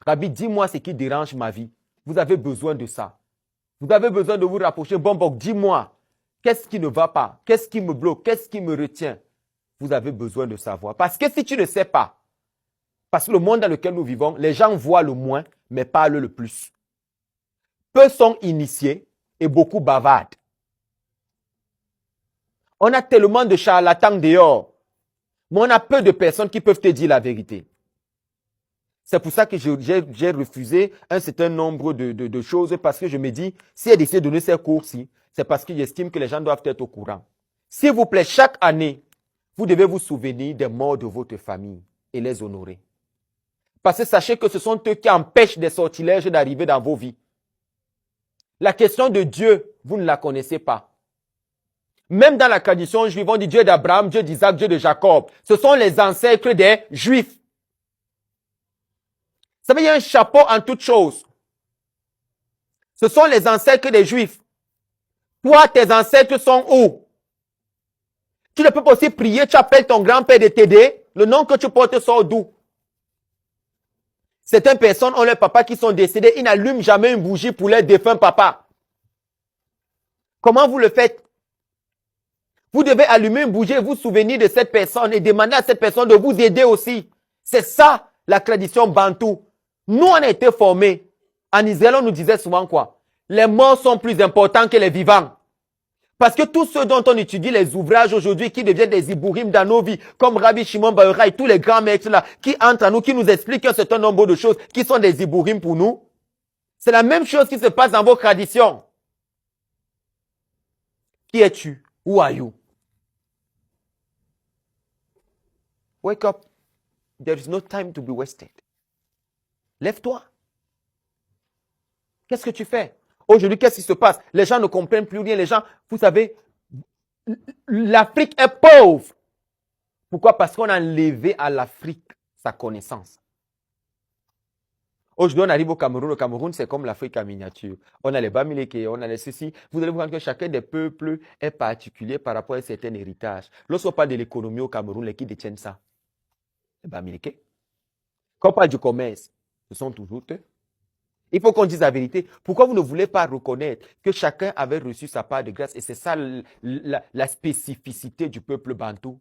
Rabbi, dis-moi ce qui dérange ma vie. Vous avez besoin de ça. Vous avez besoin de vous rapprocher. Bon, dis-moi, qu'est-ce qui ne va pas? Qu'est-ce qui me bloque? Qu'est-ce qui me retient? Vous avez besoin de savoir. Parce que si tu ne sais pas, parce que le monde dans lequel nous vivons, les gens voient le moins, mais parlent le plus. Peu sont initiés et beaucoup bavardent. On a tellement de charlatans dehors, mais on a peu de personnes qui peuvent te dire la vérité. C'est pour ça que j'ai refusé un certain nombre de choses parce que je me dis, si elle décide de donner ces cours-ci, c'est parce que j'estime que les gens doivent être au courant. S'il vous plaît, chaque année, vous devez vous souvenir des morts de votre famille et les honorer. Parce que sachez que ce sont eux qui empêchent des sortilèges d'arriver dans vos vies. La question de Dieu, vous ne la connaissez pas. Même dans la tradition juive, on dit Dieu d'Abraham, Dieu d'Isaac, Dieu de Jacob. Ce sont les ancêtres des Juifs. Vous savez, il y a un chapeau en toutes choses. Ce sont les ancêtres des Juifs. Toi, tes ancêtres sont où? Tu ne peux pas aussi prier, tu appelles ton grand-père de t'aider. Le nom que tu portes sort d'où? Certaines personnes ont leurs papas qui sont décédés. Ils n'allument jamais une bougie pour leur défunt papa. Comment vous le faites? Vous devez allumer une bougie et vous souvenir de cette personne et demander à cette personne de vous aider aussi. C'est ça, la tradition bantou. Nous, on a été formés. En Israël, on nous disait souvent quoi? Les morts sont plus importants que les vivants. Parce que tous ceux dont on étudie les ouvrages aujourd'hui qui deviennent des ibourim dans nos vies, comme Rabbi Shimon Bar Yochai et tous les grands maîtres là, qui entrent en nous, qui nous expliquent un certain nombre de choses qui sont des ibourim pour nous, c'est la même chose qui se passe dans vos traditions. Qui es-tu? Who are you? Wake up. There is no time to be wasted. Lève-toi. Qu'est-ce que tu fais? Aujourd'hui, qu'est-ce qui se passe? Les gens ne comprennent plus rien. Les gens, vous savez, l'Afrique est pauvre. Pourquoi? Parce qu'on a enlevé à l'Afrique sa connaissance. Aujourd'hui, on arrive au Cameroun. Le Cameroun, c'est comme l'Afrique en miniature. On a les Bamileke, on a les ceci. Vous allez voir que chacun des peuples est particulier par rapport à un certain héritage. Lorsqu'on parle de l'économie au Cameroun, les qui détiennent ça? Les Bamileke. Quand on parle du commerce, ce sont toujours eux. Il faut qu'on dise la vérité. Pourquoi vous ne voulez pas reconnaître que chacun avait reçu sa part de grâce? Et c'est ça la spécificité du peuple bantou.